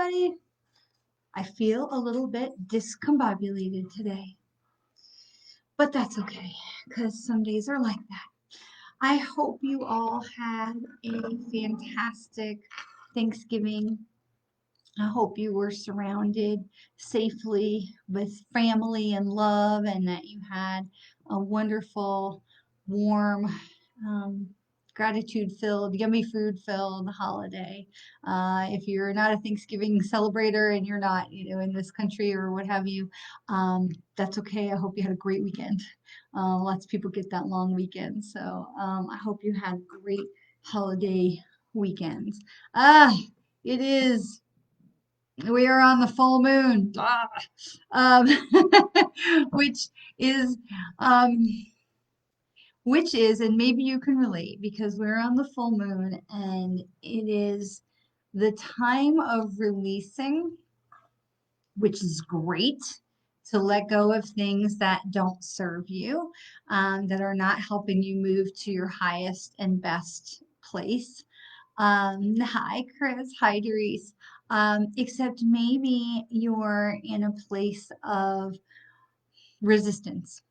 everybody. I feel a little bit discombobulated today, but that's okay because some days are like that. I hope you all had a fantastic Thanksgiving. I hope you were surrounded safely with family and love, and that you had a wonderful, warm, um, gratitude-filled, yummy food-filled holiday. If you're not a Thanksgiving celebrator and you're not, in this country or what have you, that's okay. I hope you had a great weekend. Lots of people get that long weekend, so I hope you had great holiday weekends. Ah, it is. We are on the full moon, um, which is, um, and maybe you can relate because we're on the full moon and it is the time of releasing, which is great to let go of things that don't serve you, that are not helping you move to your highest and best place. Hi, Chris. Hi, Doris. Except maybe you're in a place of resistance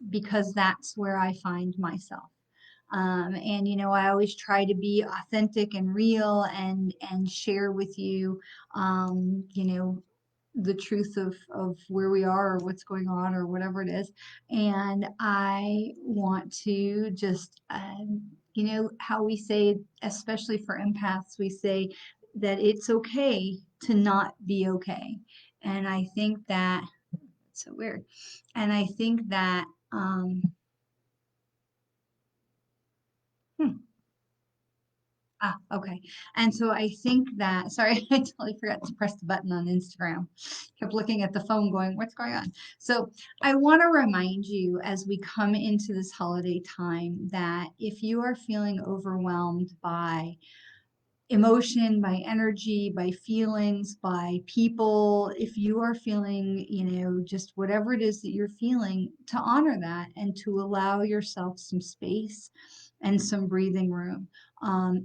because that's where I find myself. And I always try to be authentic and real and share with you, the truth of where we are or what's going on or whatever it is. And I want to just, how we say, especially for empaths, we say that it's okay to not be okay. And I think that it's so weird. And I think that, hmm, okay. And so I think that, sorry, I totally forgot to press the button on Instagram. Kept looking at the phone going, what's going on? So I want to remind you as we come into this holiday time that if you are feeling overwhelmed by emotion, by energy, by feelings, by people, if you are feeling, just whatever it is that you're feeling, to honor that and to allow yourself some space and some breathing room.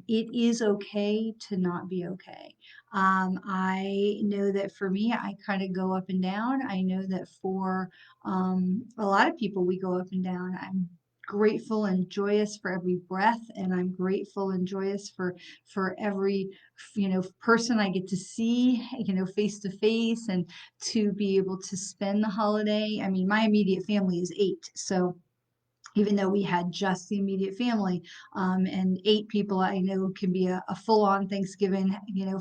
It is okay to not be okay. I know that for me, I kind of go up and down. I know that for a lot of people, we go up and down. I'm grateful and joyous for every breath, and I'm grateful and joyous for every person I get to see face to face, and to be able to spend the holiday. I mean, my immediate family is 8, so even though we had just the immediate family, and 8 people, I know can be a full-on Thanksgiving,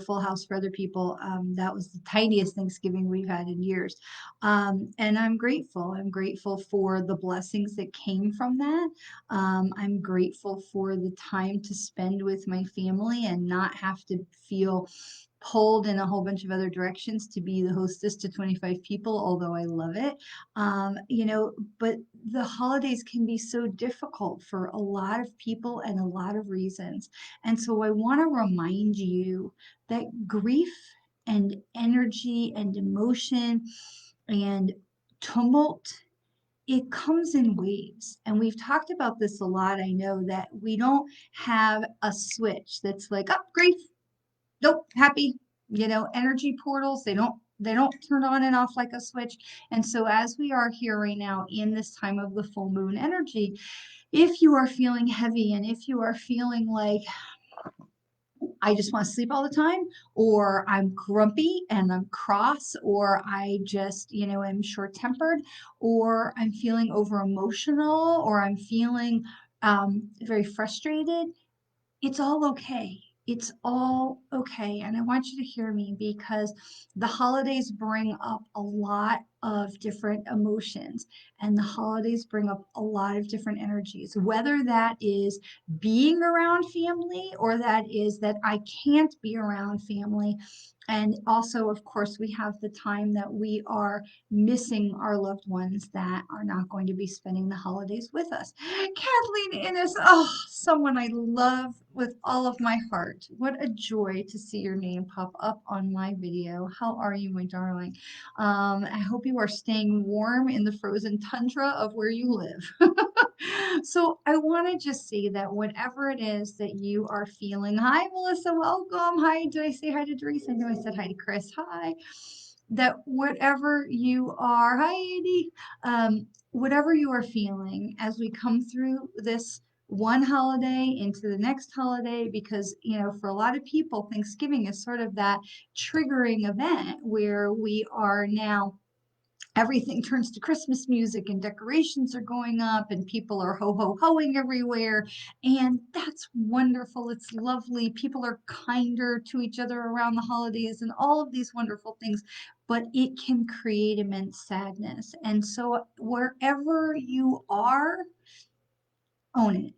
full house for other people. That was the tiniest Thanksgiving we've had in years. And I'm grateful. I'm grateful for the blessings that came from that. I'm grateful for the time to spend with my family and not have to feel pulled in a whole bunch of other directions to be the hostess to 25 people, although I love it. But the holidays can be so difficult for a lot of people and a lot of reasons. And so I want to remind you that grief and energy and emotion and tumult, it comes in waves. And we've talked about this a lot. I know that we don't have a switch that's like, up, grief, nope, happy. Energy portals, they don't turn on and off like a switch. And so as we are here right now in this time of the full moon energy, if you are feeling heavy and if you are feeling like I just want to sleep all the time, or I'm grumpy and I'm cross, or I just, am short-tempered, or I'm feeling over emotional, or I'm feeling very frustrated, it's all okay. It's all okay. And I want you to hear me because the holidays bring up a lot of different emotions, and the holidays bring up a lot of different energies, whether that is being around family or that is that I can't be around family. And also, of course, we have the time that we are missing our loved ones that are not going to be spending the holidays with us. Kathleen Innes, oh, someone I love with all of my heart. What a joy to see your name pop up on my video. How are you, my darling? I hope you are staying warm in the frozen tundra of where you live. So I want to just say that whatever it is that you are feeling, hi, Melissa, welcome. Hi, did I say hi to Doris? I know I said hi to Chris. Hi. That whatever you are, hi, Andy, whatever you are feeling as we come through this one holiday into the next holiday, because, for a lot of people, Thanksgiving is sort of that triggering event where we are now everything turns to Christmas music and decorations are going up and people are ho ho hoing everywhere. And that's wonderful. It's lovely. People are kinder to each other around the holidays and all of these wonderful things. But it can create immense sadness. And so, wherever you are, own it.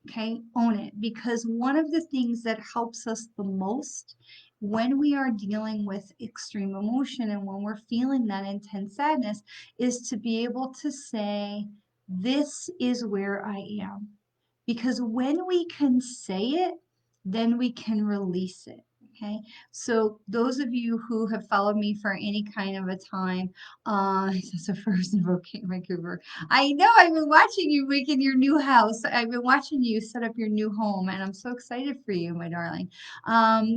Okay, own it, because one of the things that helps us the most when we are dealing with extreme emotion and when we're feeling that intense sadness is to be able to say, this is where I am. Because when we can say it, then we can release it. Okay. So those of you who have followed me for any kind of a time, it's a first in Vancouver. I know I've been watching you making your new house. I've been watching you set up your new home, and I'm so excited for you, my darling.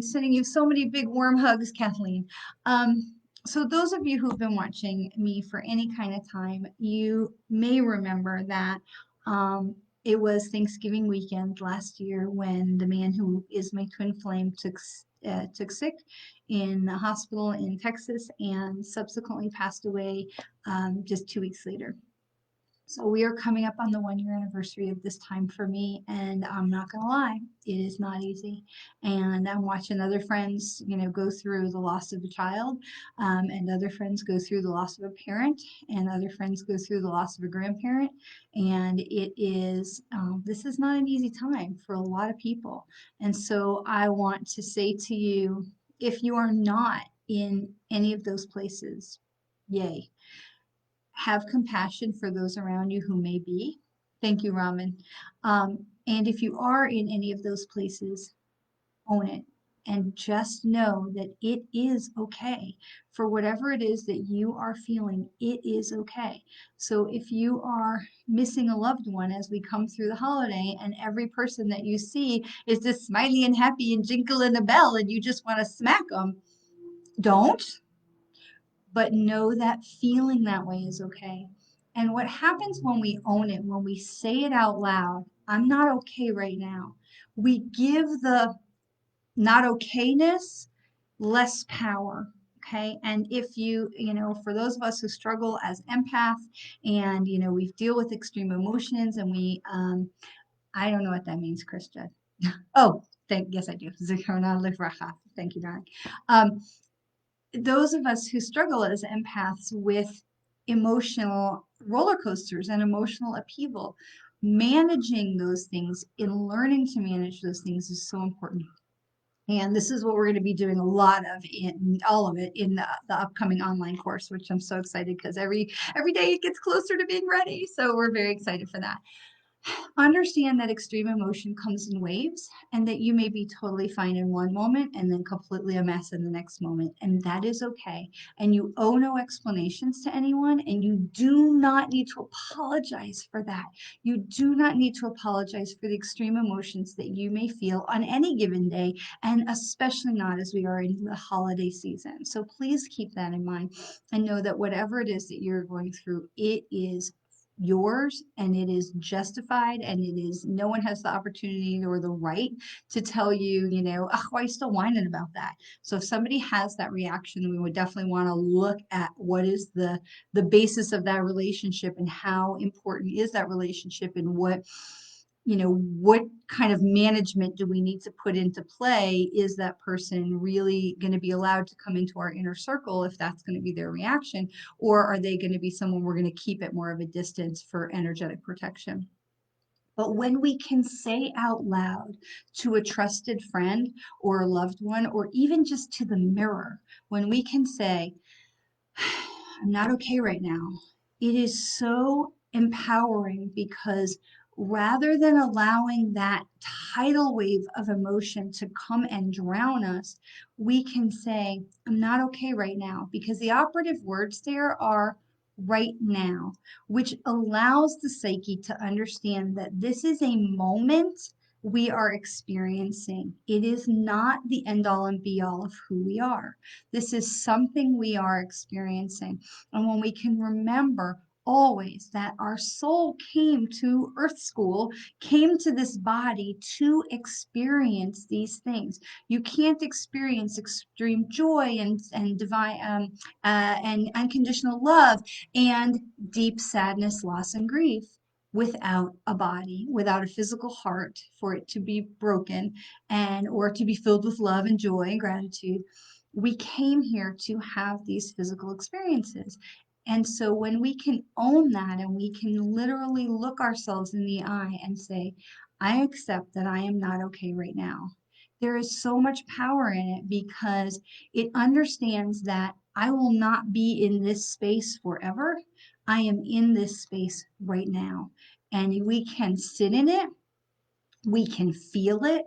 Sending you so many big warm hugs, Kathleen. So those of you who've been watching me for any kind of time, you may remember that um, it was Thanksgiving weekend last year when the man who is my twin flame took sick in the hospital in Texas and subsequently passed away just 2 weeks later. So we are coming up on the 1 year anniversary of this time for me, and I'm not gonna lie, it is not easy. And I'm watching other friends, go through the loss of a child, and other friends go through the loss of a parent, and other friends go through the loss of a grandparent. And this is not an easy time for a lot of people. And so I want to say to you, if you are not in any of those places, yay, have compassion for those around you who may be. Thank you, Raman. And if you are in any of those places, own it. And just know that it is okay for whatever it is that you are feeling. It is okay. So if you are missing a loved one as we come through the holiday, and every person that you see is just smiley and happy and jingling a bell, and you just want to smack them, don't, but know that feeling that way is okay. And what happens when we own it, when we say it out loud, I'm not okay right now, we give the not okayness less power. Okay. And if for those of us who struggle as empaths and, we deal with extreme emotions and I don't know what that means, Krista. Oh, yes, I do. Zikrona livracha. Thank you, darling. Um, those of us who struggle as empaths with emotional roller coasters and emotional upheaval, managing those things and learning to manage those things is so important. And this is what we're going to be doing a lot of in all of it in the upcoming online course, which I'm so excited because every day it gets closer to being ready. So we're very excited for that. Understand that extreme emotion comes in waves and that you may be totally fine in one moment and then completely a mess in the next moment. And that is okay. And you owe no explanations to anyone, and you do not need to apologize for that. You do not need to apologize for the extreme emotions that you may feel on any given day, and especially not as we are in the holiday season. So please keep that in mind and know that whatever it is that you're going through, it is yours and it is justified, and it is, no one has the opportunity or the right to tell you, why are you still whining about that? So if somebody has that reaction, we would definitely want to look at what is the basis of that relationship and how important is that relationship, and what kind of management do we need to put into play? Is that person really going to be allowed to come into our inner circle if that's going to be their reaction? Or are they going to be someone we're going to keep at more of a distance for energetic protection? But when we can say out loud to a trusted friend or a loved one, or even just to the mirror, when we can say, I'm not okay right now, it is so empowering, because rather than allowing that tidal wave of emotion to come and drown us, we can say, I'm not okay right now, because the operative words there are right now, which allows the psyche to understand that this is a moment we are experiencing. It is not the end all and be all of who we are. This is something we are experiencing. And when we can remember always that our soul came to earth school, came to this body to experience these things. You can't experience extreme joy and divine and unconditional love and deep sadness, loss, and grief without a body, without a physical heart for it to be broken and or to be filled with love and joy and gratitude. We came here to have these physical experiences. And so when we can own that and we can literally look ourselves in the eye and say, I accept that I am not okay right now. There is so much power in it because it understands that I will not be in this space forever. I am in this space right now. And we can sit in it, we can feel it,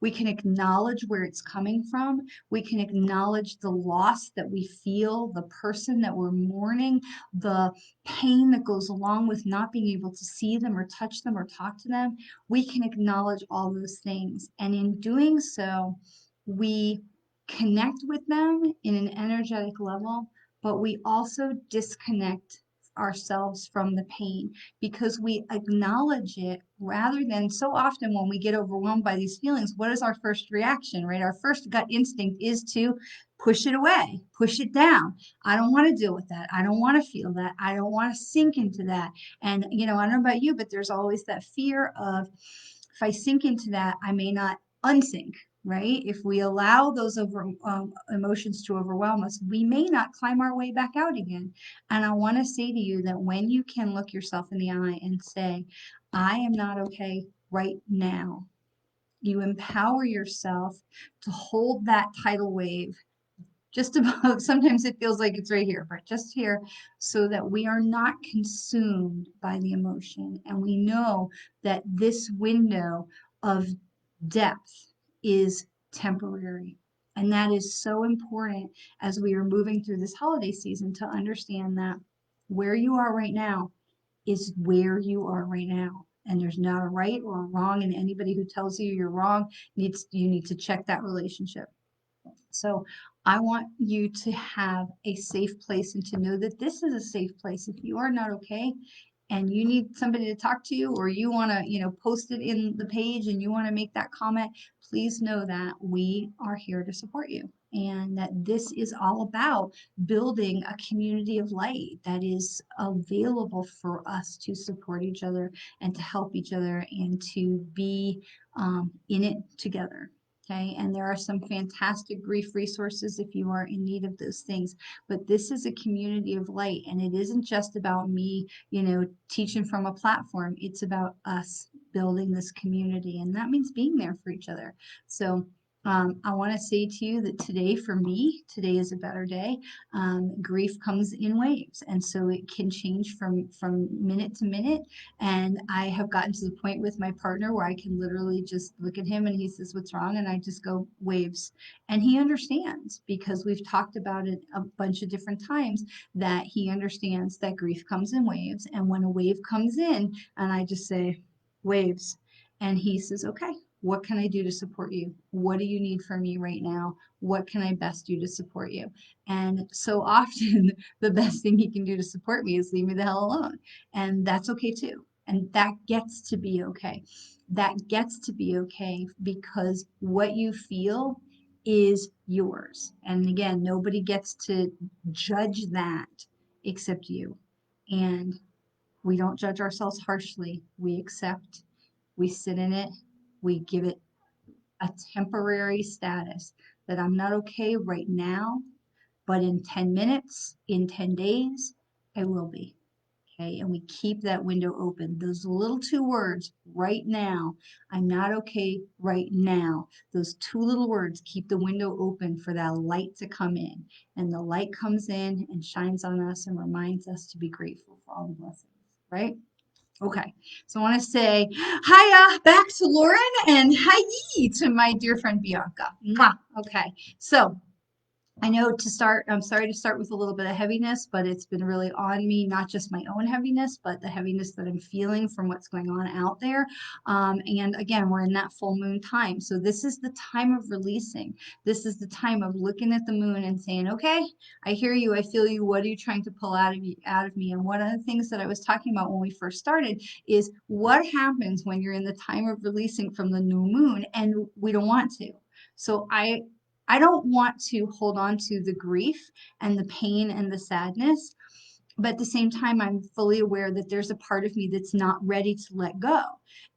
we can acknowledge where it's coming from. We can acknowledge the loss that we feel, the person that we're mourning, the pain that goes along with not being able to see them or touch them or talk to them. We can acknowledge all those things. And in doing so, we connect with them in an energetic level, but we also disconnect ourselves from the pain because we acknowledge it rather than so often when we get overwhelmed by these feelings, what is our first reaction, right? Our first gut instinct is to push it away, push it down. I don't want to deal with that. I don't want to feel that. I don't want to sink into that. And, I don't know about you, but there's always that fear of if I sink into that, I may not unsink. Right? If we allow those emotions to overwhelm us, we may not climb our way back out again. And I want to say to you that when you can look yourself in the eye and say, I am not okay right now, you empower yourself to hold that tidal wave just above. Sometimes it feels like it's right here, but just here, so that we are not consumed by the emotion. And we know that this window of depth is temporary. And that is so important as we are moving through this holiday season to understand that where you are right now is where you are right now. And there's not a right or a wrong, and anybody who tells you you're wrong you need to check that relationship. So I want you to have a safe place and to know that this is a safe place. If you are not okay and you need somebody to talk to you or you want to, post it in the page and you want to make that comment, please know that we are here to support you and that this is all about building a community of light that is available for us to support each other and to help each other and to be in it together. Okay, and there are some fantastic grief resources if you are in need of those things. But this is a community of light, and it isn't just about me, teaching from a platform. It's about us building this community, and that means being there for each other. So I want to say to you that today, for me, today is a better day. Grief comes in waves, and so it can change from minute to minute. And I have gotten to the point with my partner where I can literally just look at him and he says, "What's wrong?" And I just go, "Waves." And he understands because we've talked about it a bunch of different times that he understands that grief comes in waves. And when a wave comes in, and I just say, "Waves," and he says, "Okay. What can I do to support you? What do you need from me right now? What can I best do to support you?" And so often, the best thing he can do to support me is leave me the hell alone. And that's okay too. And that gets to be okay. That gets to be okay because what you feel is yours. And again, nobody gets to judge that except you. And we don't judge ourselves harshly. We accept, we sit in it, we give it a temporary status that I'm not okay right now, but in 10 minutes, in 10 days, I will be. Okay, and we keep that window open. Those little two words, right now, I'm not okay right now. Those two little words keep the window open for that light to come in. And the light comes in and shines on us and reminds us to be grateful for all the blessings, right? Okay, so I want to say hiya back to Lauren and hi to my dear friend Bianca. Mwah. Okay, so I know I'm sorry to start with a little bit of heaviness, but it's been really on me, not just my own heaviness, but the heaviness that I'm feeling from what's going on out there. And again, we're in that full moon time. So this is the time of releasing. This is the time of looking at the moon and saying, okay, I hear you, I feel you. What are you trying to pull out of me? And one of the things that I was talking about when we first started is what happens when you're in the time of releasing from the new moon and we don't want to. So I don't want to hold on to the grief and the pain and the sadness, but at the same time, I'm fully aware that there's a part of me that's not ready to let go.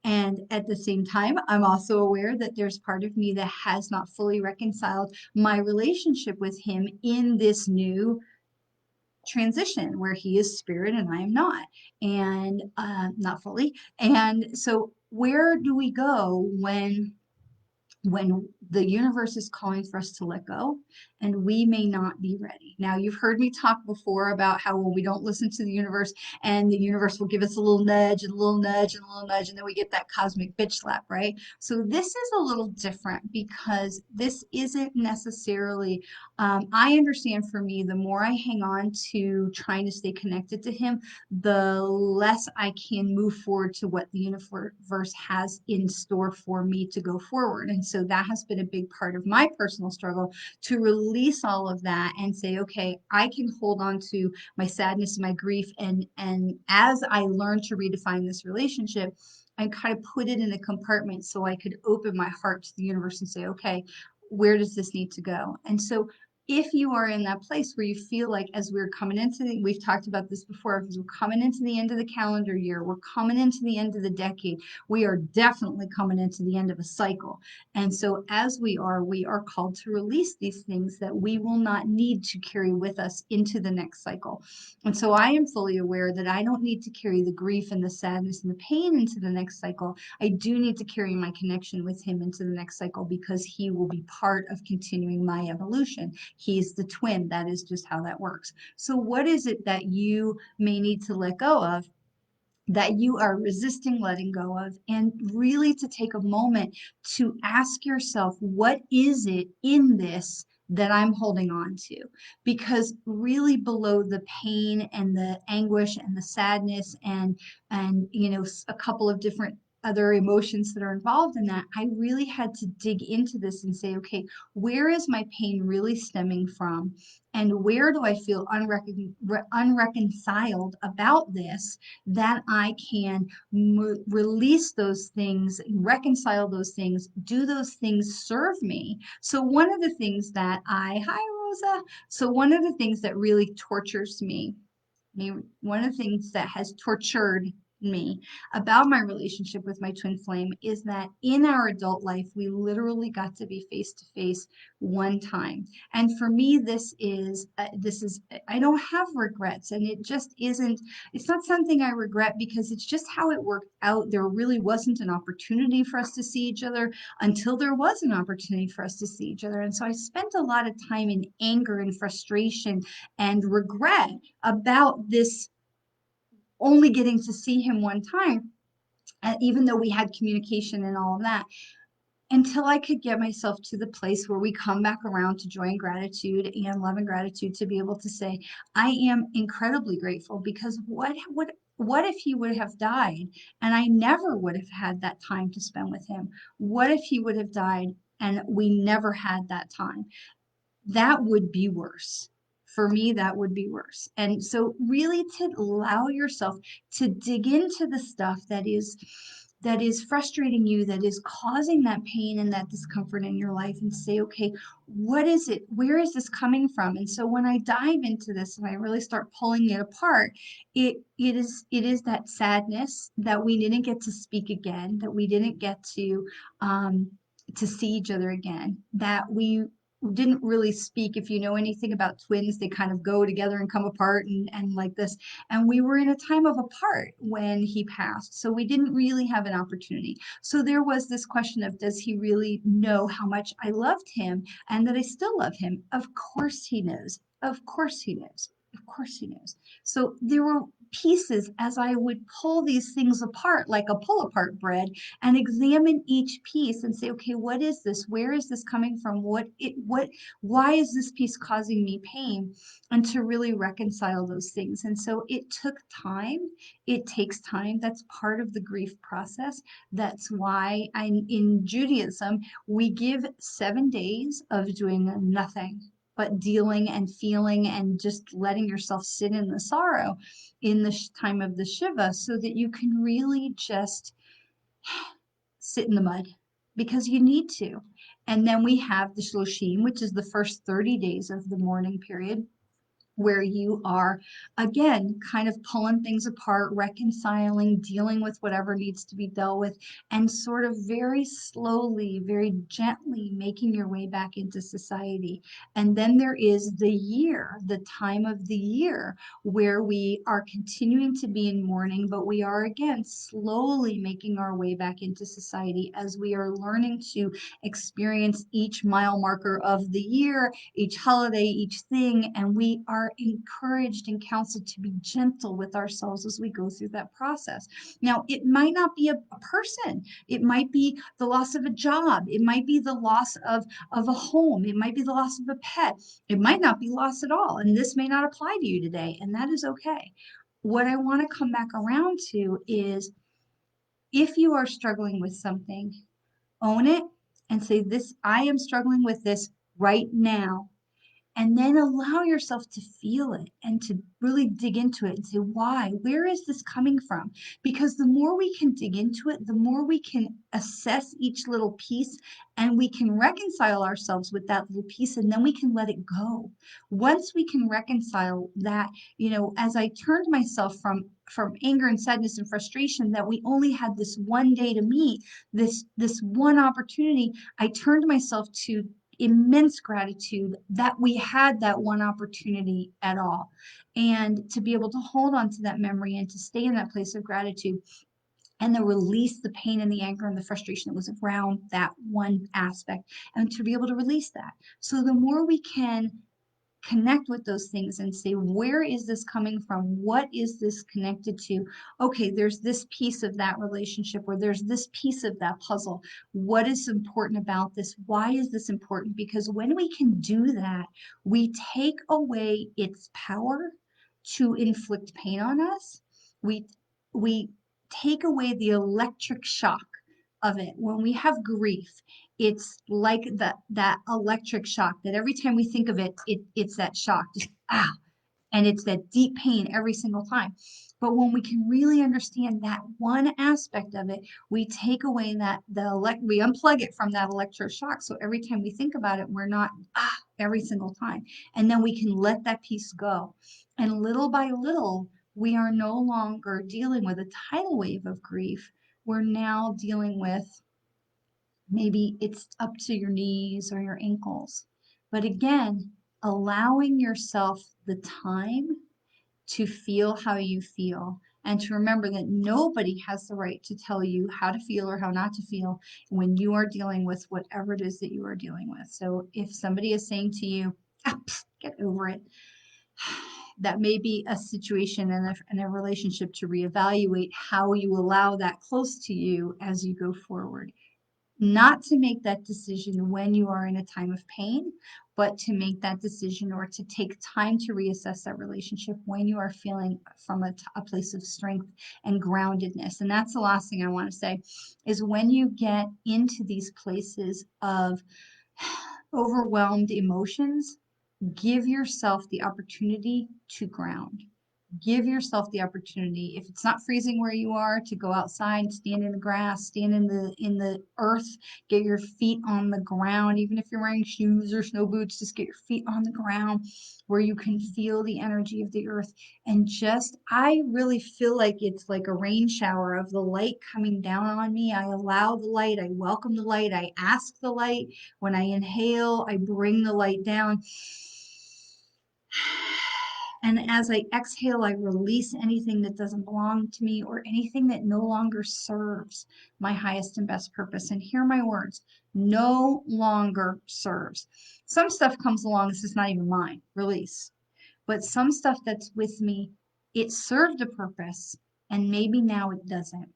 And at the same time, I'm also aware that there's part of me that has not fully reconciled my relationship with him in this new transition where he is spirit and I am not, and not fully. And so, where do we go when the universe is calling for us to let go and we may not be ready? Now, you've heard me talk before about how when we don't listen to the universe and the universe will give us a little nudge and a little nudge and a little nudge, and then we get that cosmic bitch slap, right? So this is a little different because this isn't necessarily, I understand for me, the more I hang on to trying to stay connected to him, the less I can move forward to what the universe has in store for me to go forward. And so that has been a big part of my personal struggle, to release all of that and say, okay, I can hold on to my sadness and my grief. And as I learn to redefine this relationship, I kind of put it in a compartment so I could open my heart to the universe and say, okay, where does this need to go? And so if you are in that place where you feel like, as we're coming into we've talked about this before, because we're coming into the end of the calendar year, we're coming into the end of the decade, we are definitely coming into the end of a cycle. And so as we are called to release these things that we will not need to carry with us into the next cycle. And so I am fully aware that I don't need to carry the grief and the sadness and the pain into the next cycle. I do need to carry my connection with him into the next cycle because he will be part of continuing my evolution. He's the twin. That is just how that works. So, what is it that you may need to let go of, that you are resisting letting go of, and really to take a moment to ask yourself, what is it in this that I'm holding on to? Because really below the pain and the anguish and the sadness and a couple of different other emotions that are involved in that, I really had to dig into this and say, okay, where is my pain really stemming from? And where do I feel unreconciled about this, that I can release those things, reconcile those things, do those things serve me? So one of the things that hi Rosa. So one of the things that really tortures me, one of the things that has tortured me about my relationship with my twin flame is that in our adult life, we literally got to be face to face one time. And for me, I don't have regrets, and it just isn't, it's not something I regret because it's just how it worked out. There really wasn't an opportunity for us to see each other until there was an opportunity for us to see each other. And so I spent a lot of time in anger and frustration and regret about this, only getting to see him one time, even though we had communication and all of that, until I could get myself to the place where we come back around to joy and gratitude and love and gratitude, to be able to say, I am incredibly grateful, because what if he would have died and I never would have had that time to spend with him? What if he would have died and we never had that time? That would be worse. For me, that would be worse. And so really to allow yourself to dig into the stuff that is frustrating you, that is causing that pain and that discomfort in your life, and say, okay, what is it? Where is this coming from? And so when I dive into this and I really start pulling it apart, it is that sadness that we didn't get to speak again, that we didn't get to see each other again, that we didn't really speak. If you know anything about twins, they kind of go together and come apart and like this. And we were in a time of apart when he passed. So we didn't really have an opportunity. So there was this question of, does he really know how much I loved him and that I still love him? Of course he knows. Of course he knows. Of course he knows. So there were pieces as I would pull these things apart, like a pull apart bread, and examine each piece and say, okay, what is this? Where is this coming from? Why is this piece causing me pain? And to really reconcile those things. And so it took time. It takes time. That's part of the grief process. That's why in Judaism, we give 7 days of doing nothing but dealing and feeling and just letting yourself sit in the sorrow in the time of the Shiva, so that you can really just sit in the mud because you need to. And then we have the Shloshim, which is the first 30 days of the mourning period, where you are, again, kind of pulling things apart, reconciling, dealing with whatever needs to be dealt with, and sort of very slowly, very gently making your way back into society. And then there is the year, the time of the year, where we are continuing to be in mourning, but we are, again, slowly making our way back into society as we are learning to experience each mile marker of the year, each holiday, each thing, and we are encouraged and counseled to be gentle with ourselves as we go through that process. Now, it might not be a person, it might be the loss of a job, it might be the loss of a home, it might be the loss of a pet, it might not be loss at all, and this may not apply to you today, and that is okay. What I want to come back around to is, if you are struggling with something, own it and say, this, I am struggling with this right now. And then allow yourself to feel it and to really dig into it and say, why? Where is this coming from? Because the more we can dig into it, the more we can assess each little piece, and we can reconcile ourselves with that little piece, and then we can let it go. Once we can reconcile that, as I turned myself from anger and sadness and frustration that we only had this one day to meet, this one opportunity, I turned myself to immense gratitude that we had that one opportunity at all, and to be able to hold on to that memory and to stay in that place of gratitude, and to release the pain and the anger and the frustration that was around that one aspect, and to be able to release that. So the more we can connect with those things and say, where is this coming from? What is this connected to? Okay, there's this piece of that relationship, or there's this piece of that puzzle. What is important about this? Why is this important? Because when we can do that, we take away its power to inflict pain on us. We take away the electric shock of it. When we have grief, it's like that electric shock that every time we think of it, it's that shock, just and it's that deep pain every single time. But when we can really understand that one aspect of it, we take away we unplug it from that electric shock. So every time we think about it, we're not every single time. And then we can let that piece go. And little by little, we are no longer dealing with a tidal wave of grief. We're now dealing with, maybe it's up to your knees or your ankles. But again, allowing yourself the time to feel how you feel, and to remember that nobody has the right to tell you how to feel or how not to feel when you are dealing with whatever it is that you are dealing with. So if somebody is saying to you, get over it, that may be a situation and a relationship to reevaluate how you allow that close to you as you go forward. Not to make that decision when you are in a time of pain, but to make that decision, or to take time to reassess that relationship when you are feeling from a place of strength and groundedness. And that's the last thing I want to say, is when you get into these places of overwhelmed emotions, give yourself the opportunity to ground. Give yourself the opportunity, if it's not freezing where you are, to go outside, stand in the grass, stand in the earth, get your feet on the ground. Even if you're wearing shoes or snow boots, just get your feet on the ground where you can feel the energy of the earth. And just, I really feel like it's like a rain shower of the light coming down on me. I allow the light, I welcome the light, I ask the light. When I inhale, I bring the light down. And as I exhale, I release anything that doesn't belong to me, or anything that no longer serves my highest and best purpose. And hear my words, no longer serves. Some stuff comes along, this is not even mine, release. But some stuff that's with me it served a purpose and maybe now it doesn't.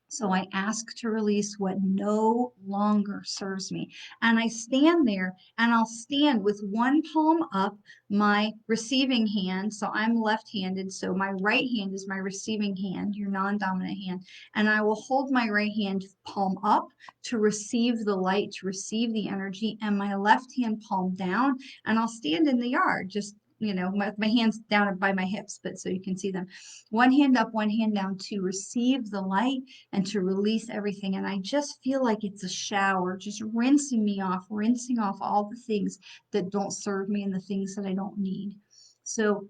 So I ask to release what no longer serves me. And I stand there and I'll stand with one palm up, my receiving hand. So I'm left handed. So my right hand is my receiving hand, your non dominant hand. And I will hold my right hand palm up to receive the light, to receive the energy, and my left hand palm down. And I'll stand in the yard, just my hands down by my hips, but so you can see them. One hand up, one hand down to receive the light and to release everything. And I just feel like it's a shower, just rinsing off all the things that don't serve me and the things that I don't need. So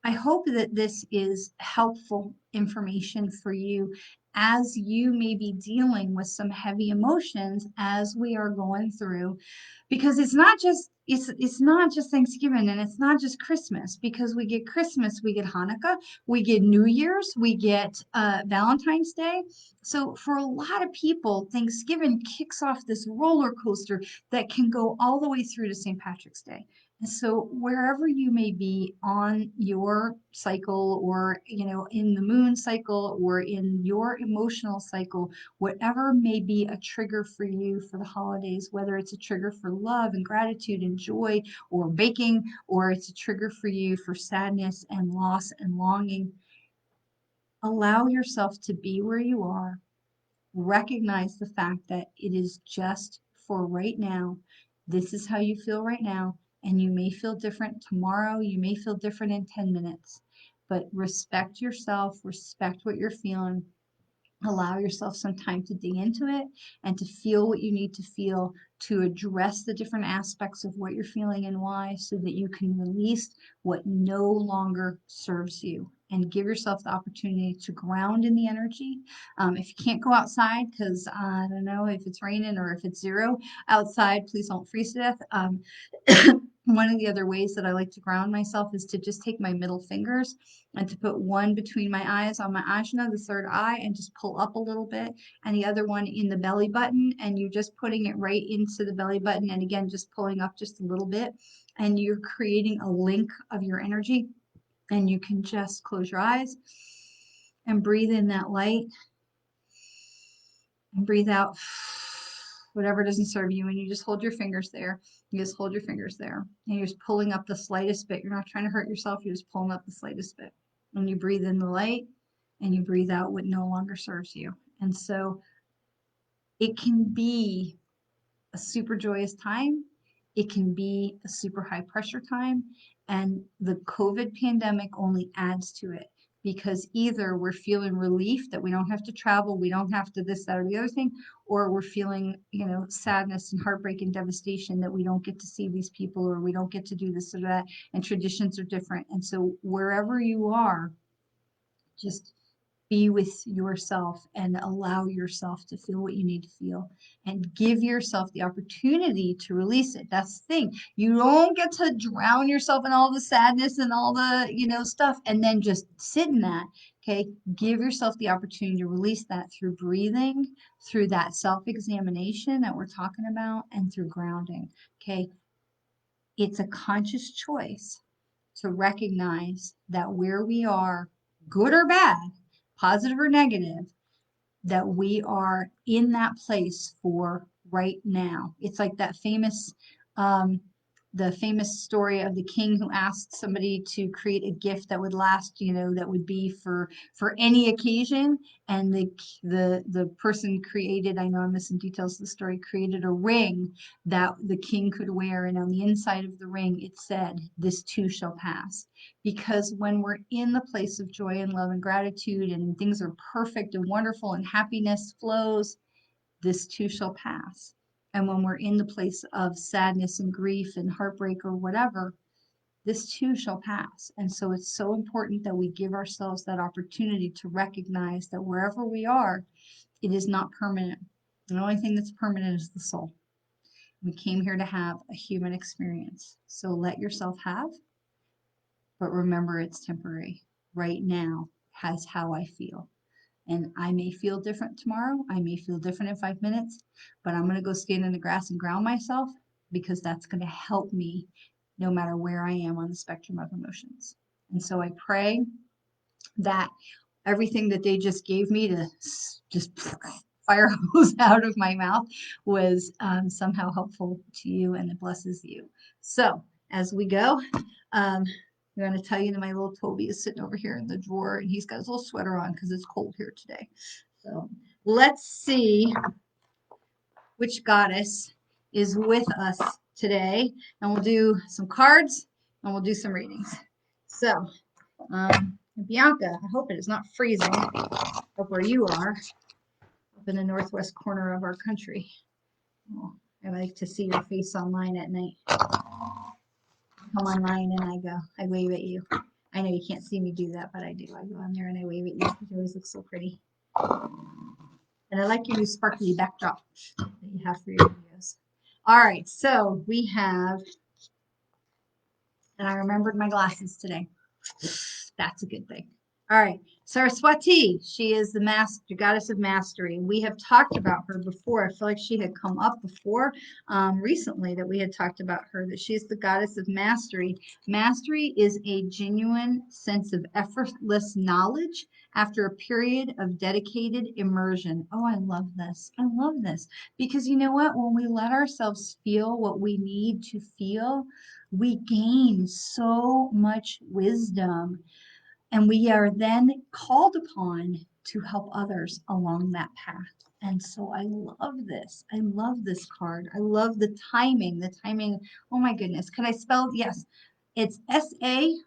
I hope that this is helpful information for you as you may be dealing with some heavy emotions as we are going through, because it's not just Thanksgiving and it's not just Christmas, because we get Christmas, we get Hanukkah, we get New Year's, we get Valentine's Day. So for a lot of people, Thanksgiving kicks off this roller coaster that can go all the way through to St. Patrick's Day. And so wherever you may be on your cycle, or in the moon cycle, or in your emotional cycle, whatever may be a trigger for you for the holidays, whether it's a trigger for love and gratitude and joy or baking, or it's a trigger for you for sadness and loss and longing, allow yourself to be where you are. Recognize the fact that it is just for right now. This is how you feel right now, and you may feel different tomorrow. You may feel different in 10 minutes, but respect yourself, respect what you're feeling. Allow yourself some time to dig into it and to feel what you need to feel, to address the different aspects of what you're feeling and why, so that you can release what no longer serves you, and give yourself the opportunity to ground in the energy. If you can't go outside because I don't know if it's raining or if it's 0 outside, please don't freeze to death. One of the other ways that I like to ground myself is to just take my middle fingers and to put one between my eyes on my ajna, the third eye, and just pull up a little bit, and the other one in the belly button, and you're just putting it right into the belly button, and again, just pulling up just a little bit, and you're creating a link of your energy. And you can just close your eyes and breathe in that light and breathe out whatever doesn't serve you, and you just hold your fingers there. You just hold your fingers there, and you're just pulling up the slightest bit. You're not trying to hurt yourself. You're just pulling up the slightest bit. And you breathe in the light, and you breathe out what no longer serves you. And so it can be a super joyous time. It can be a super high pressure time. And the COVID pandemic only adds to it, because either we're feeling relief that we don't have to travel, we don't have to this, that, or the other thing, or we're feeling, sadness and heartbreak and devastation that we don't get to see these people, or we don't get to do this or that, and traditions are different. And so wherever you are, just be with yourself and allow yourself to feel what you need to feel, and give yourself the opportunity to release it. That's the thing. You don't get to drown yourself in all the sadness and all the, stuff and then just sit in that. Okay. Give yourself the opportunity to release that through breathing, through that self-examination that we're talking about, and through grounding. Okay. It's a conscious choice to recognize that where we are, good or bad, positive or negative, that we are in that place for right now. It's like that um, the famous story of the king who asked somebody to create a gift that would last, that would be for any occasion, and the person created, I know I'm missing details of the story, created a ring that the king could wear, and on the inside of the ring it said, "This too shall pass." Because when we're in the place of joy and love and gratitude, and things are perfect and wonderful and happiness flows, this too shall pass. And when we're in the place of sadness and grief and heartbreak or whatever, this too shall pass. And so it's so important that we give ourselves that opportunity to recognize that wherever we are, it is not permanent. The only thing that's permanent is the soul. We came here to have a human experience. So let yourself have, but remember it's temporary. Right now has how I feel. And I may feel different tomorrow. I may feel different in 5 minutes, but I'm going to go stand in the grass and ground myself, because that's going to help me no matter where I am on the spectrum of emotions. And so I pray that everything that they just gave me to just fire hose out of my mouth was somehow helpful to you and it blesses you. So as we go, I'm going to tell you that my little Toby is sitting over here in the drawer and he's got his little sweater on because it's cold here today. So let's see which goddess is with us today. And we'll do some cards and we'll do some readings. So, Bianca, I hope it is not freezing up where you are, up in the northwest corner of our country. Oh, I like to see your face online at night. Come online and I wave at you. I know you can't see me do that, but I do. I go on there and I wave at you because you always look so pretty. And I like your new sparkly backdrop that you have for your videos. All right, so we have, and I remembered my glasses today. That's a good thing. All right, Saraswati, she is the master, goddess of mastery. We have talked about her before. I feel like she had come up before recently that we had talked about her, that she is the goddess of mastery. Mastery is a genuine sense of effortless knowledge after a period of dedicated immersion. Oh, I love this. I love this. Because you know what? When we let ourselves feel what we need to feel, we gain so much wisdom. And we are then called upon to help others along that path. And so I love this. I love this card. I love the timing. The timing. Oh my goodness. Could I spell? Yes. It's Saraswati.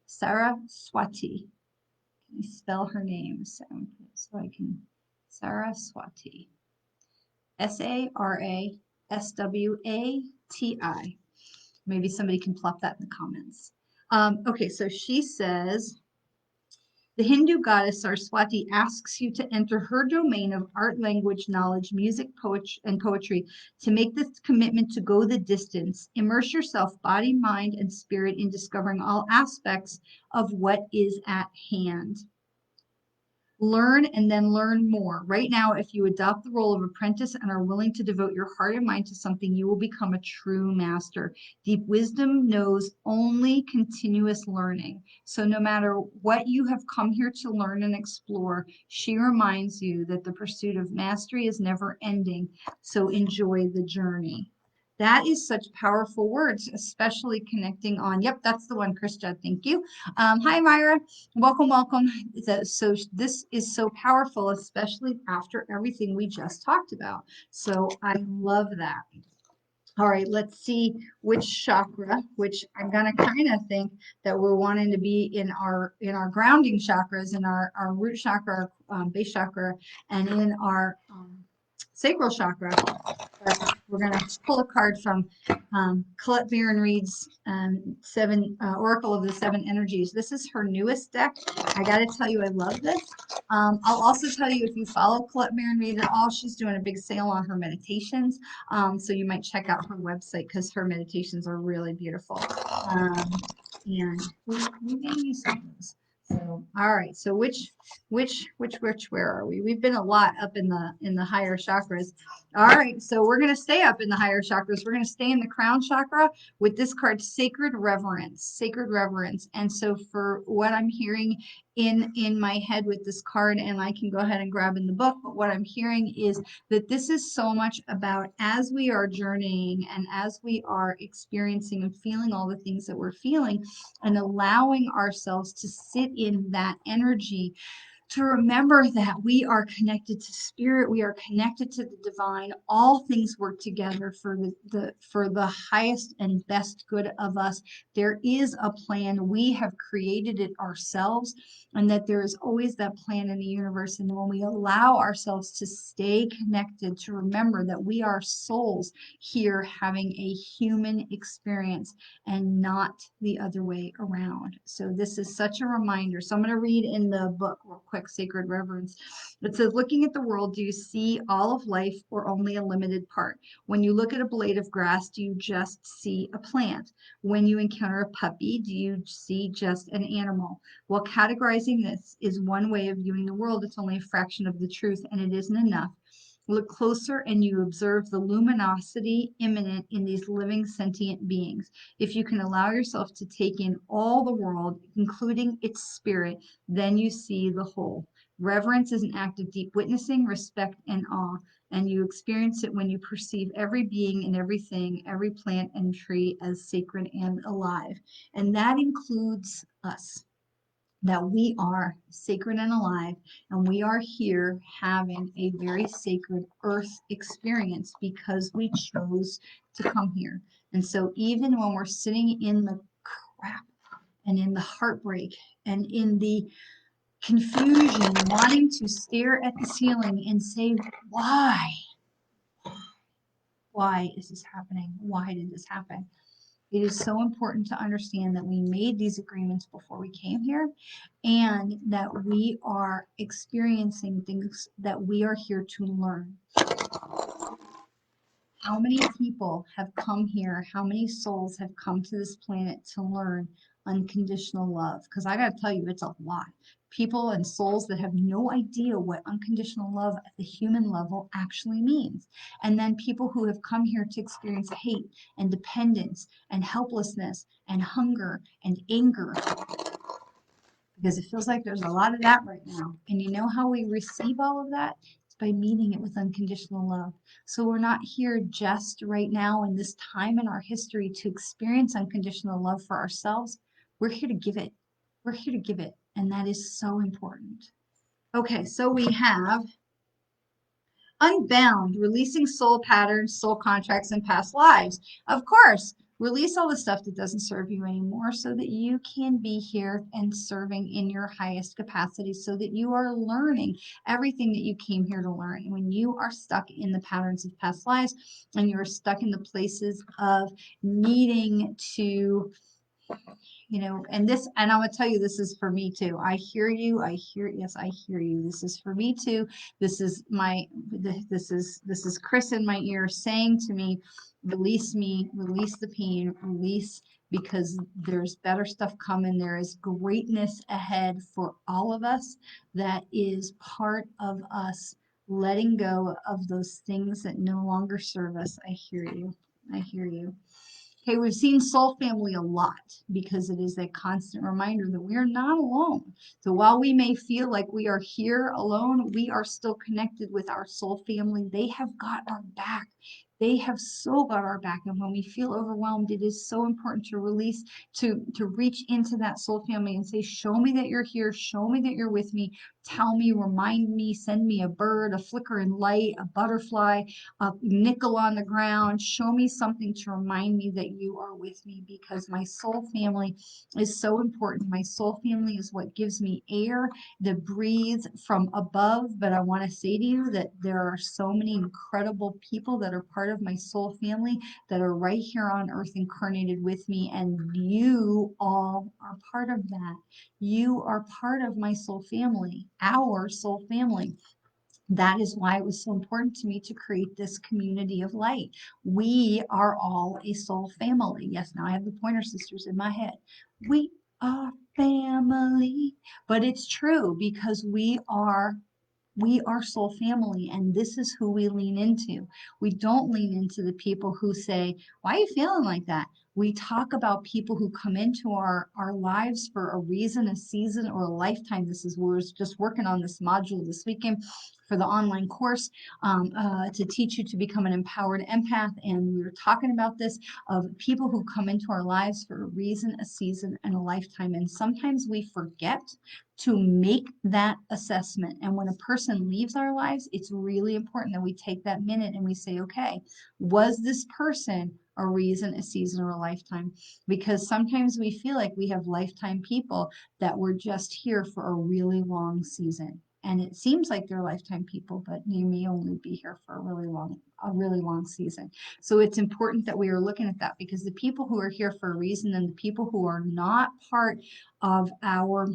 Saraswati. Can I spell her name so I can? Saraswati. Saraswati. Maybe somebody can plop that in the comments. Okay, so she says, the Hindu goddess Saraswati asks you to enter her domain of art, language, knowledge, music, poetry to make this commitment to go the distance. Immerse yourself, body, mind, and spirit in discovering all aspects of what is at hand. Learn and then learn more. Right now, if you adopt the role of apprentice and are willing to devote your heart and mind to something, you will become a true master. Deep wisdom knows only continuous learning. So no matter what you have come here to learn and explore, she reminds you that the pursuit of mastery is never ending. So enjoy the journey. That is such powerful words, especially connecting on, yep, that's the one, Chris Judd, thank you. Hi, Myra. Welcome, welcome. So this is so powerful, especially after everything we just talked about. So I love that. All right, let's see which chakra, which I'm gonna kind of think that we're wanting to be in our grounding chakras, in our root chakra, base chakra, and in our sacral chakra. But we're going to pull a card from Colette Baron Reed's Oracle of the Seven Energies. This is her newest deck. I got to tell you, I love this. I'll also tell you, if you follow Colette Baron Reed at all, she's doing a big sale on her meditations. So you might check out her website because her meditations are really beautiful. And we may use some of those. So, all right. So where are we? We've been a lot up in the higher chakras. All right. So we're going to stay up in the higher chakras. We're going to stay in the crown chakra with this card, Sacred Reverence, Sacred Reverence. And so for what I'm hearing in my head with this card, and I can go ahead and grab in the book, but what I'm hearing is that this is so much about, as we are journeying and as we are experiencing and feeling all the things that we're feeling, and allowing ourselves to sit in that energy, to remember that we are connected to spirit, we are connected to the divine. All things work together for the highest and best good of us. There is a plan. We have created it ourselves, and that there is always that plan in the universe. And when we allow ourselves to stay connected, to remember that we are souls here having a human experience and not the other way around. So this is such a reminder. So I'm going to read in the book real quick, Sacred Reverence. It says, looking at the world, do you see all of life or only a limited part? When you look at a blade of grass, do you just see a plant? When you encounter a puppy, do you see just an animal? Well, categorizing this is one way of viewing the world. It's only a fraction of the truth, and it isn't enough. Look closer and you observe the luminosity immanent in these living sentient beings. If you can allow yourself to take in all the world, including its spirit, then you see the whole. Reverence is an act of deep witnessing, respect, and awe, and you experience it when you perceive every being and everything, every plant and tree as sacred and alive. And that includes us, that we are sacred and alive, and we are here having a very sacred earth experience because we chose to come here. And so even when we're sitting in the crap and in the heartbreak and in the confusion, wanting to stare at the ceiling and say, why? Why is this happening? Why did this happen? It is so important to understand that we made these agreements before we came here and that we are experiencing things that we are here to learn. How many people have come here? How many souls have come to this planet to learn unconditional love? Because I got to tell you, it's a lot. People and souls that have no idea what unconditional love at the human level actually means. And then people who have come here to experience hate and dependence and helplessness and hunger and anger, because it feels like there's a lot of that right now. And you know how we receive all of that? It's by meeting it with unconditional love. So we're not here just right now in this time in our history to experience unconditional love for ourselves. We're here to give it. We're here to give it. And that is so important. Okay, so we have unbound, releasing soul patterns, soul contracts, and past lives. Of course, release all the stuff that doesn't serve you anymore so that you can be here and serving in your highest capacity, so that you are learning everything that you came here to learn. When you are stuck in the patterns of past lives and you're stuck in the places of needing to, and I'm gonna tell you, this is for me too. I hear you. Yes, I hear you. This is for me too. This is Chris in my ear saying to me, release me, release the pain, release, because there's better stuff coming. There is greatness ahead for all of us. That is part of us letting go of those things that no longer serve us. I hear you. I hear you. Okay, we've seen soul family a lot because it is a constant reminder that we are not alone. So while we may feel like we are here alone, we are still connected with our soul family. They have got our back. They have so got our back. And when we feel overwhelmed, it is so important to release, to reach into that soul family and say, show me that you're here. Show me that you're with me. Tell me, remind me, send me a bird, a flickering light, a butterfly, a nickel on the ground. Show me something to remind me that you are with me, because my soul family is so important. My soul family is what gives me air that breathes from above. But I want to say to you that there are so many incredible people that are part of my soul family that are right here on earth incarnated with me, and you all are part of that. You are part of my soul family, our soul family. That is why it was so important to me to create this community of light. We are all a soul family. Yes, now I have the Pointer Sisters in my head. We are family. But it's true, because we are soul family, and this is who we lean into. We don't lean into the people who say, why are you feeling like that? We talk about people who come into our lives for a reason, a season, or a lifetime. We're just working on this module this weekend for the online course, to teach you to become an empowered empath. And we were talking about this, of people who come into our lives for a reason, a season, and a lifetime. And sometimes we forget to make that assessment. And when a person leaves our lives, it's really important that we take that minute and we say, okay, was this person a reason, a season, or a lifetime? Because sometimes we feel like we have lifetime people that were just here for a really long season. And it seems like they're lifetime people, but you may only be here for a really long season. So it's important that we are looking at that, because the people who are here for a reason and the people who are not part of our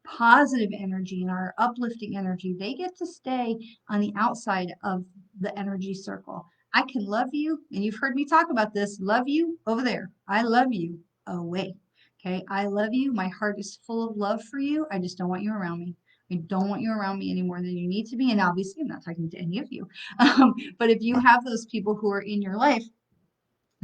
positive energy and our uplifting energy, they get to stay on the outside of the energy circle. I can love you, and you've heard me talk about this, love you over there. I love you away. Okay, I love you. My heart is full of love for you. I just don't want you around me. I don't want you around me any more than you need to be. And obviously, I'm not talking to any of you. But if you have those people who are in your life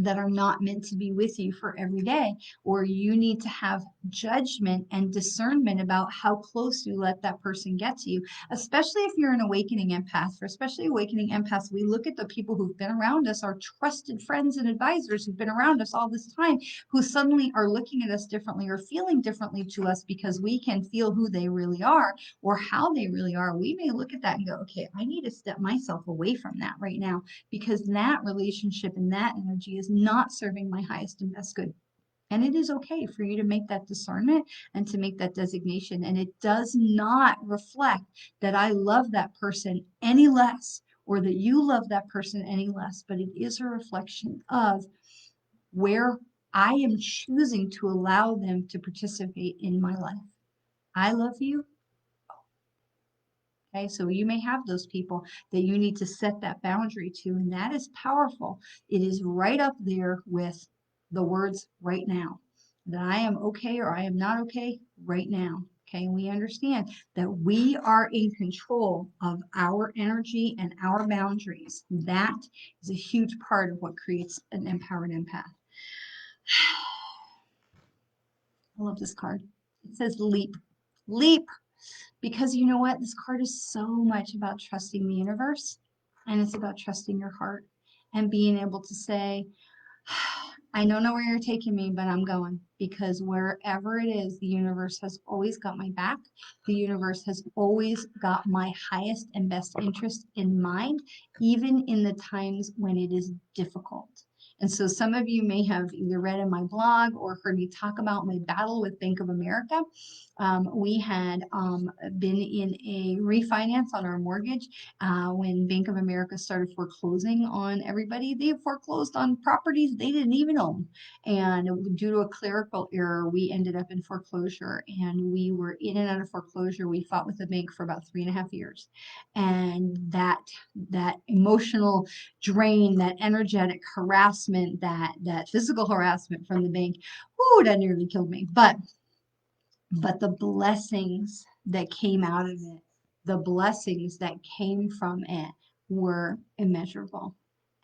that are not meant to be with you for every day, or you need to have judgment and discernment about how close you let that person get to you, especially if you're an awakening empath. For especially awakening empaths, we look at the people who've been around us, our trusted friends and advisors who've been around us all this time, who suddenly are looking at us differently or feeling differently to us because we can feel who they really are or how they really are. We may look at that and go, okay, I need to step myself away from that right now, because that relationship and that energy is not serving my highest and best good. And it is okay for you to make that discernment and to make that designation. And it does not reflect that I love that person any less or that you love that person any less, but it is a reflection of where I am choosing to allow them to participate in my life. I love you. Okay, so you may have those people that you need to set that boundary to, and that is powerful. It is right up there with the words right now, that I am okay or I am not okay right now. Okay, and we understand that we are in control of our energy and our boundaries. That is a huge part of what creates an empowered empath. I love this card. It says leap. Leap. Because you know what? This card is so much about trusting the universe, and it's about trusting your heart and being able to say, I don't know where you're taking me, but I'm going, because wherever it is, the universe has always got my back. The universe has always got my highest and best interest in mind, even in the times when it is difficult. And so some of you may have either read in my blog or heard me talk about my battle with Bank of America. We had been in a refinance on our mortgage when Bank of America started foreclosing on everybody. They foreclosed on properties they didn't even own. And due to a clerical error, we ended up in foreclosure, and we were in and out of foreclosure. We fought with the bank for about 3.5 years. And that emotional drain, that energetic harassment, that physical harassment from the bank, ooh, that nearly killed me. But the blessings that came out of it, the blessings that came from it were immeasurable.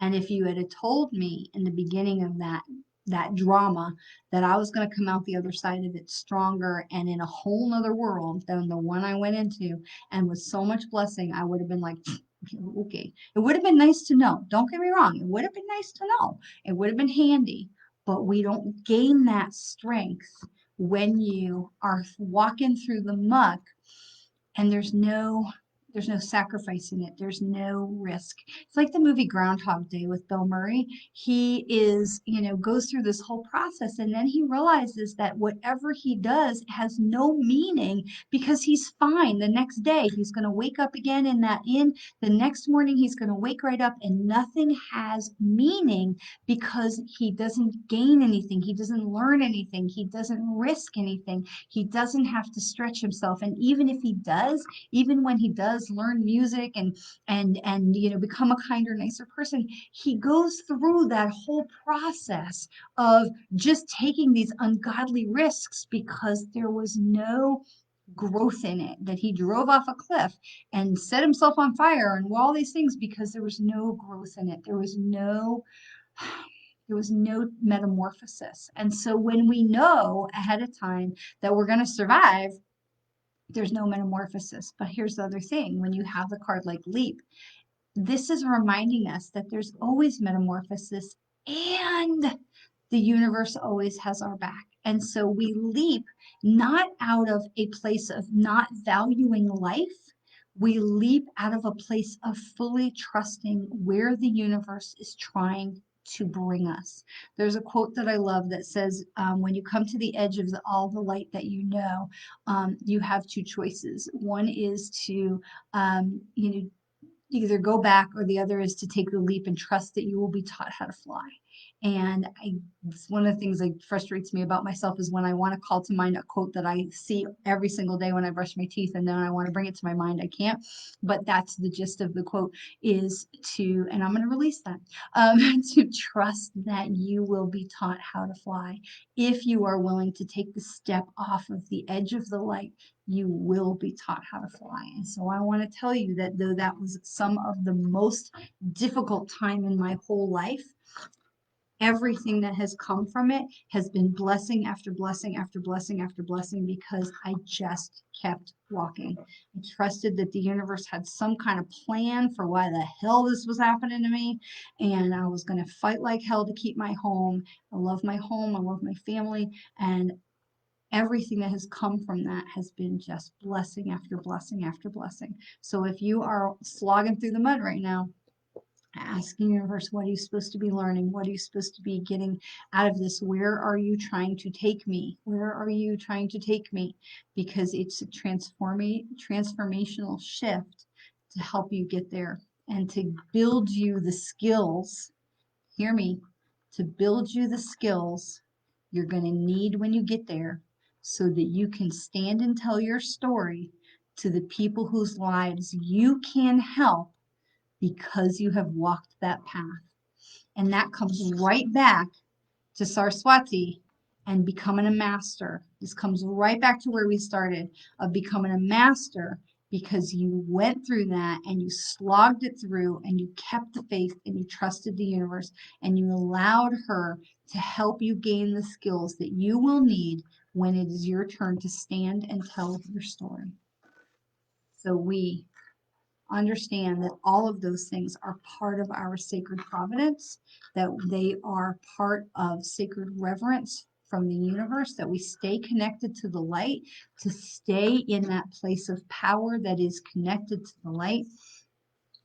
And if you had told me in the beginning of that drama that I was going to come out the other side of it stronger and in a whole nother world than the one I went into, and with so much blessing, I would have been like, okay. It would have been nice to know. Don't get me wrong. It would have been nice to know. It would have been handy. But we don't gain that strength when you are walking through the muck and there's no sacrifice in it. There's no risk. It's like the movie Groundhog Day with Bill Murray. He goes through this whole process, and then he realizes that whatever he does has no meaning because he's fine. The next day, he's going to wake up again in that inn. The next morning, he's going to wake right up, and nothing has meaning because he doesn't gain anything. He doesn't learn anything. He doesn't risk anything. He doesn't have to stretch himself. And even if he does, even when he does learn music and become a kinder, nicer person, he goes through that whole process of just taking these ungodly risks because there was no growth in it, that he drove off a cliff and set himself on fire and all these things because there was no growth in it. There was no metamorphosis. And so when we know ahead of time that we're going to survive, there's no metamorphosis. But here's the other thing: when you have the card like leap, this is reminding us that there's always metamorphosis and the universe always has our back. And so we leap not out of a place of not valuing life. We leap out of a place of fully trusting where the universe is trying to bring us. There's a quote that I love that says, when you come to the edge of all the light that you have two choices. One is to, either go back, or the other is to take the leap and trust that you will be taught how to fly. And it's one of the things that frustrates me about myself is when I want to call to mind a quote that I see every single day when I brush my teeth, and then I want to bring it to my mind, I can't. But that's the gist of the quote, is to, and I'm going to release that, to trust that you will be taught how to fly. If you are willing to take the step off of the edge of the light, you will be taught how to fly. And so I want to tell you that though that was some of the most difficult time in my whole life, everything that has come from it has been blessing after blessing after blessing after blessing, because I just kept walking. I trusted that the universe had some kind of plan for why the hell this was happening to me, and I was going to fight like hell to keep my home. I love my home, I love my family, and everything that has come from that has been just blessing after blessing after blessing. So if you are slogging through the mud right now, asking the universe, what are you supposed to be learning? What are you supposed to be getting out of this? Where are you trying to take me? Where are you trying to take me? Because it's a transformational shift to help you get there and to build you the skills. Hear me, to build you the skills you're going to need when you get there, so that you can stand and tell your story to the people whose lives you can help because you have walked that path. And that comes right back to Saraswati and becoming a master. This comes right back to where we started, of becoming a master, because you went through that and you slogged it through and you kept the faith and you trusted the universe and you allowed her to help you gain the skills that you will need when it is your turn to stand and tell your story. So we understand that all of those things are part of our sacred providence, that they are part of sacred reverence from the universe, that we stay connected to the light, to stay in that place of power that is connected to the light.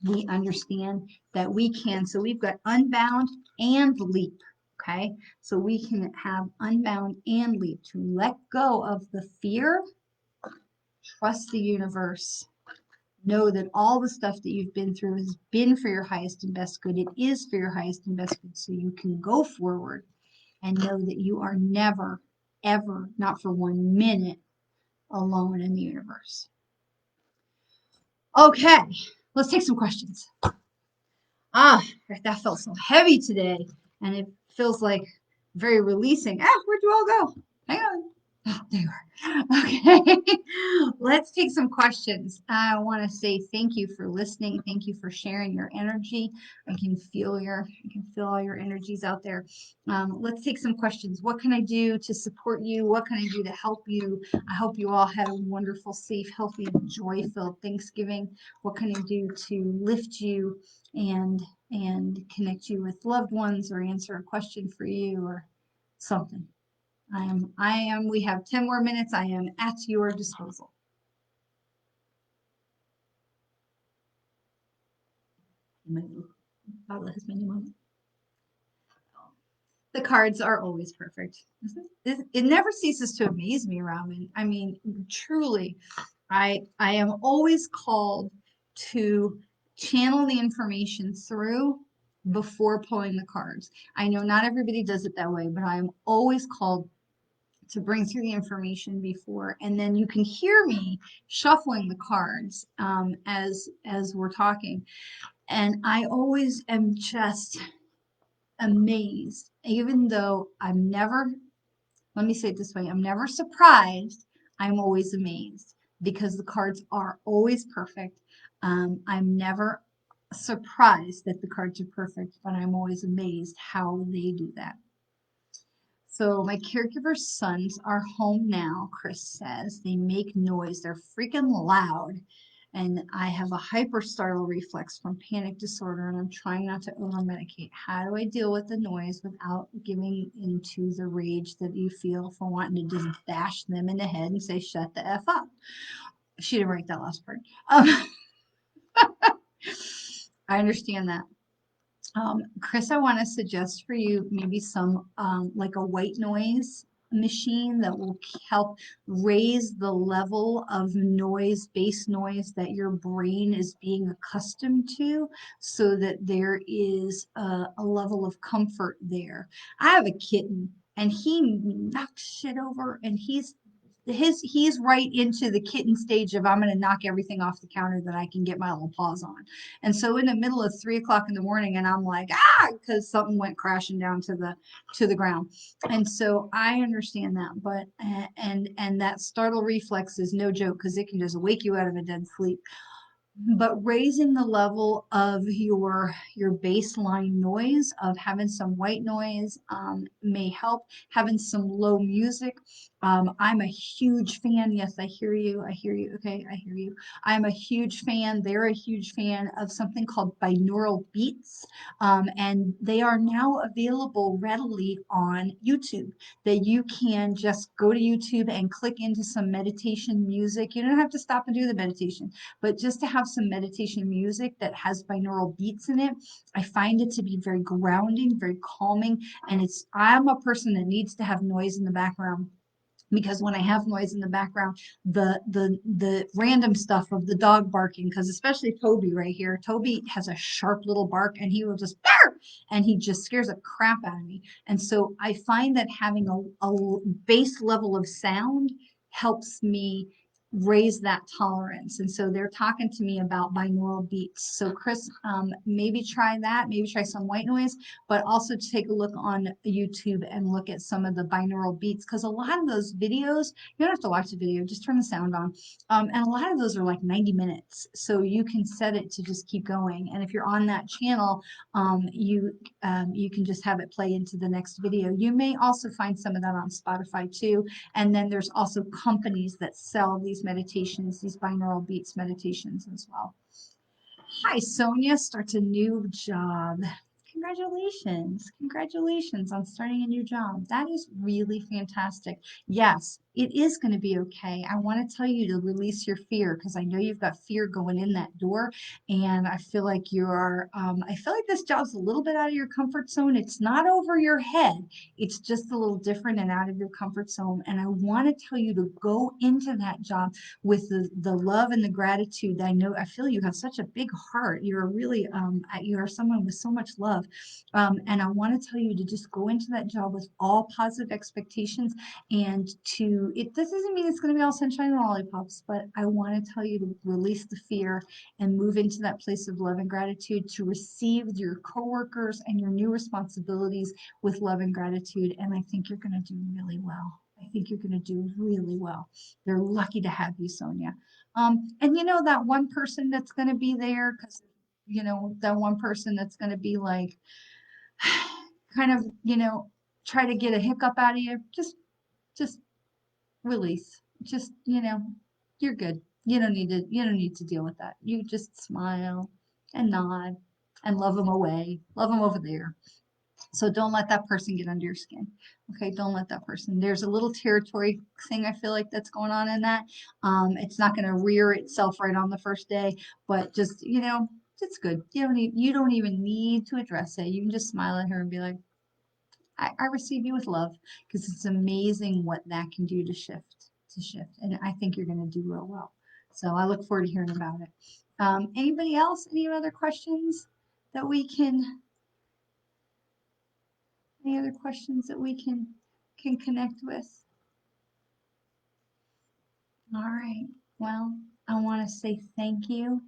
We understand that we can, so we've got unbound and leap. Okay, so we can have unbound and leap, to let go of the fear, trust the universe. Know that all the stuff that you've been through has been for your highest and best good. It is for your highest and best good, so you can go forward and know that you are never, ever, not for 1 minute, alone in the universe. Okay, let's take some questions. That felt so heavy today, and it feels like very releasing. Where'd you all go? Hang on. Oh, there you are. Okay, let's take some questions. I want to say thank you for listening. Thank you for sharing your energy. I can feel all your energies out there. Let's take some questions. What can I do to support you? What can I do to help you? I hope you all had a wonderful, safe, healthy, joy-filled Thanksgiving. What can I do to lift you and connect you with loved ones, or answer a question for you, or something? We have 10 more minutes. I am at your disposal. Has many moments. The cards are always perfect. It never ceases to amaze me, Raman. I mean, truly, I am always called to channel the information through before pulling the cards. I know not everybody does it that way, but I am always called to bring through the information before, and then you can hear me shuffling the cards as we're talking, and I always am just amazed, even though I'm never, let me say it this way, I'm never surprised, I'm always amazed, because the cards are always perfect. I'm never surprised that the cards are perfect, but I'm always amazed how they do that. So my caregiver's sons are home now, Chris says. They make noise. They're freaking loud. And I have a hyper startle reflex from panic disorder, and I'm trying not to over medicate. How do I deal with the noise without giving into the rage that you feel for wanting to just bash them in the head and say, shut the F up? She didn't write that last part. I understand that. Chris, I want to suggest for you maybe some like a white noise machine that will help raise the level of noise, bass noise that your brain is being accustomed to, so that there is a level of comfort there. I have a kitten and he knocks shit over, and he's right into the kitten stage of, I'm going to knock everything off the counter that I can get my little paws on. And so in the middle of 3 o'clock in the morning, and I'm like, because something went crashing down to the ground. And so I understand that, but and that startle reflex is no joke, because it can just wake you out of a dead sleep. But raising the level of your baseline noise, of having some white noise, may help. Having some low music. I'm a huge fan. Yes, I hear you. I hear you. Okay, I hear you. I'm a huge fan. They're a huge fan of something called Binaural Beats, and they are now available readily on YouTube. That you can just go to YouTube and click into some meditation music. You don't have to stop and do the meditation, but just to have some meditation music that has binaural beats in it, I find it to be very grounding, very calming. And I'm a person that needs to have noise in the background, because when I have noise in the background, the random stuff of the dog barking, because especially Toby right here, Toby has a sharp little bark, and he will just bark, and he just scares the crap out of me. And so I find that having a base level of sound helps me raise that tolerance. And so they're talking to me about binaural beats. So Chris, maybe try that, maybe try some white noise, but also take a look on YouTube and look at some of the binaural beats, because a lot of those videos, you don't have to watch the video, just turn the sound on. And a lot of those are like 90 minutes. So you can set it to just keep going. And if you're on that channel, you can just have it play into the next video. You may also find some of that on Spotify too. And then there's also companies that sell these meditations, these binaural beats meditations as well. Hi, Sonia starts a new job. Congratulations. Congratulations on starting a new job. That is really fantastic. Yes, it is going to be okay. I want to tell you to release your fear, because I know you've got fear going in that door. And I feel like I feel like this job's a little bit out of your comfort zone. It's not over your head. It's just a little different and out of your comfort zone. And I want to tell you to go into that job with the love and the gratitude. I feel you have such a big heart. You're really, you are someone with so much love. And I want to tell you to just go into that job with all positive expectations, and this doesn't mean it's going to be all sunshine and lollipops, but I want to tell you to release the fear and move into that place of love and gratitude, to receive your coworkers and your new responsibilities with love and gratitude. And I think you're going to do really well. I think you're going to do really well. They're lucky to have you, Sonia. And that one person that's going to be there, because that one person that's going to be like, kind of, try to get a hiccup out of you, just release. Just, you're good. You don't need to deal with that. You just smile and nod and love them away. Love them over there. So don't let that person get under your skin. Okay, don't let that person. There's a little territory thing I feel like that's going on in that. It's not going to rear itself right on the first day, but just, it's good. You don't even need to address it. You can just smile at her and be like, I receive you with love, because it's amazing what that can do to shift. And I think you're going to do real well. So I look forward to hearing about it. Anybody else? Any other questions that we can? Any other questions that we can connect with? All right. Well, I want to say thank you.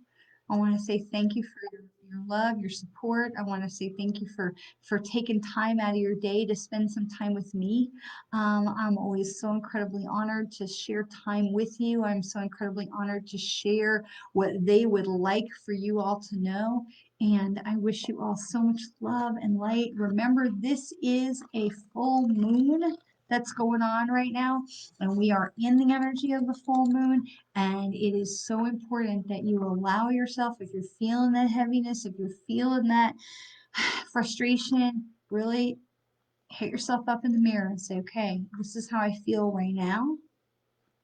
I want to say thank you for your love, your support. I want to say thank you for taking time out of your day to spend some time with me. I'm always so incredibly honored to share time with you. I'm so incredibly honored to share what they would like for you all to know. And I wish you all so much love and light. Remember, this is a full moon that's going on right now, and we are in the energy of the full moon. And it is so important that you allow yourself, if you're feeling that heaviness, if you're feeling that frustration, really hit yourself up in the mirror and say, okay, this is how I feel right now.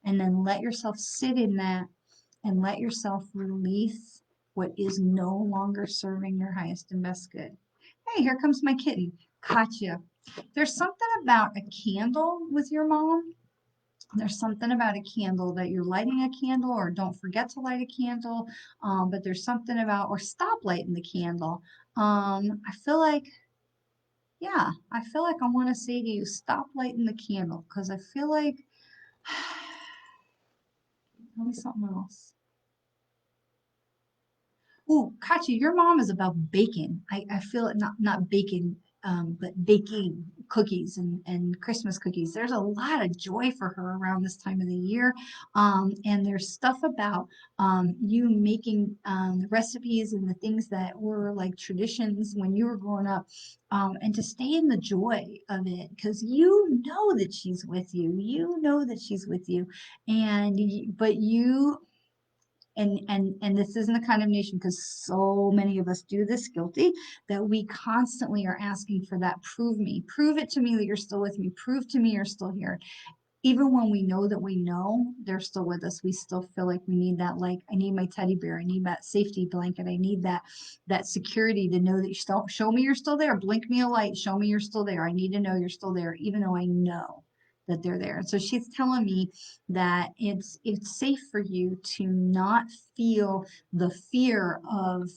And then let yourself sit in that and let yourself release what is no longer serving your highest and best good. Hey, here comes my kitten, Katya. There's something about a candle with your mom. There's something about a candle that you're lighting a candle, or don't forget to light a candle. But there's something about, or stop lighting the candle. I feel like, yeah, I feel like I want to say to you, stop lighting the candle, because I feel like, tell me something else. Oh, Katya, your mom is about baking. I feel it, not baking, but baking cookies and Christmas cookies. There's a lot of joy for her around this time of the year. And there's stuff about you making recipes and the things that were like traditions when you were growing up. And to stay in the joy of it, because you know that she's with you. You know that she's with you. But you, and this isn't a condemnation, because so many of us do this guilty, that we constantly are asking for that, prove it to me that you're still with me, prove to me you're still here. Even when we know they're still with us, we still feel like we need that, like, I need my teddy bear, I need that safety blanket, I need that security to know that you still, show me you're still there, blink me a light, show me you're still there, I need to know you're still there, even though I know that they're there. And so she's telling me that it's safe for you to not feel the fear of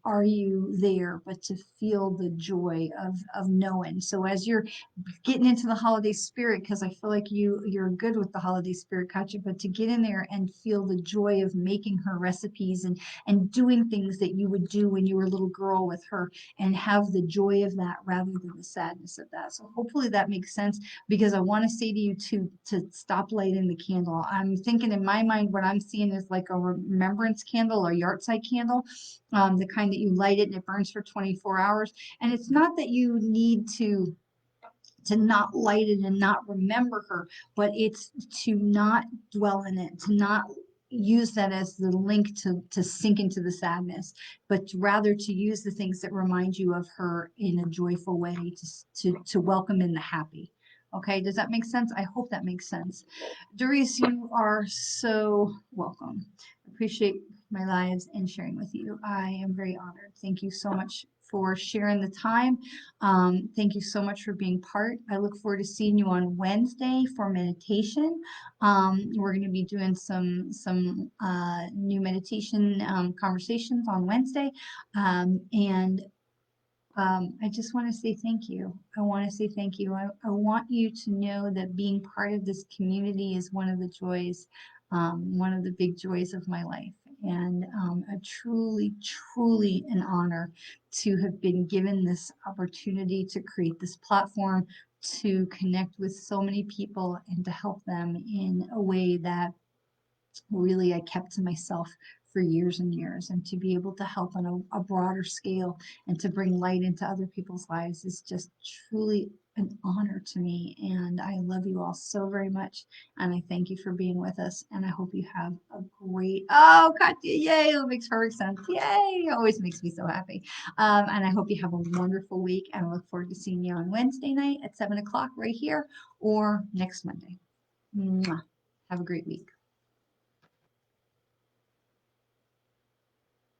are you there, but to feel the joy of knowing. So as you're getting into the holiday spirit, because I feel like you're good with the holiday spirit, Katya, but to get in there and feel the joy of making her recipes and doing things that you would do when you were a little girl with her, and have the joy of that rather than the sadness of that. So hopefully that makes sense, because I want to say to you to stop lighting the candle. I'm thinking in my mind, what I'm seeing is like a remembrance candle or yahrzeit candle, the kind that you light it and it burns for 24 hours. And it's not that you need to not light it and not remember her, but it's to not dwell in it, to not use that as the link to sink into the sadness, but rather to use the things that remind you of her in a joyful way, to welcome in the happy. Okay, does that make sense? I hope that makes sense. Doris, you are so welcome. Appreciate my lives and sharing with you. I am very honored. Thank you so much for sharing the time. Thank you so much for being part. I look forward to seeing you on Wednesday for meditation. We're going to be doing some new meditation conversations on Wednesday, and I just want to say thank you. I want to say thank you. I want you to know that being part of this community is one of the joys, one of the big joys of my life. And a truly, truly an honor to have been given this opportunity to create this platform, to connect with so many people and to help them in a way that really I kept to myself for years and years. And to be able to help on a broader scale and to bring light into other people's lives is just truly an honor to me. And I love you all so very much. And I thank you for being with us. And I hope you have a great, oh, Katya, yay, it makes perfect sense. Yay, always makes me so happy. And I hope you have a wonderful week. And I look forward to seeing you on Wednesday night at 7 o'clock right here, or next Monday. Mwah. Have a great week.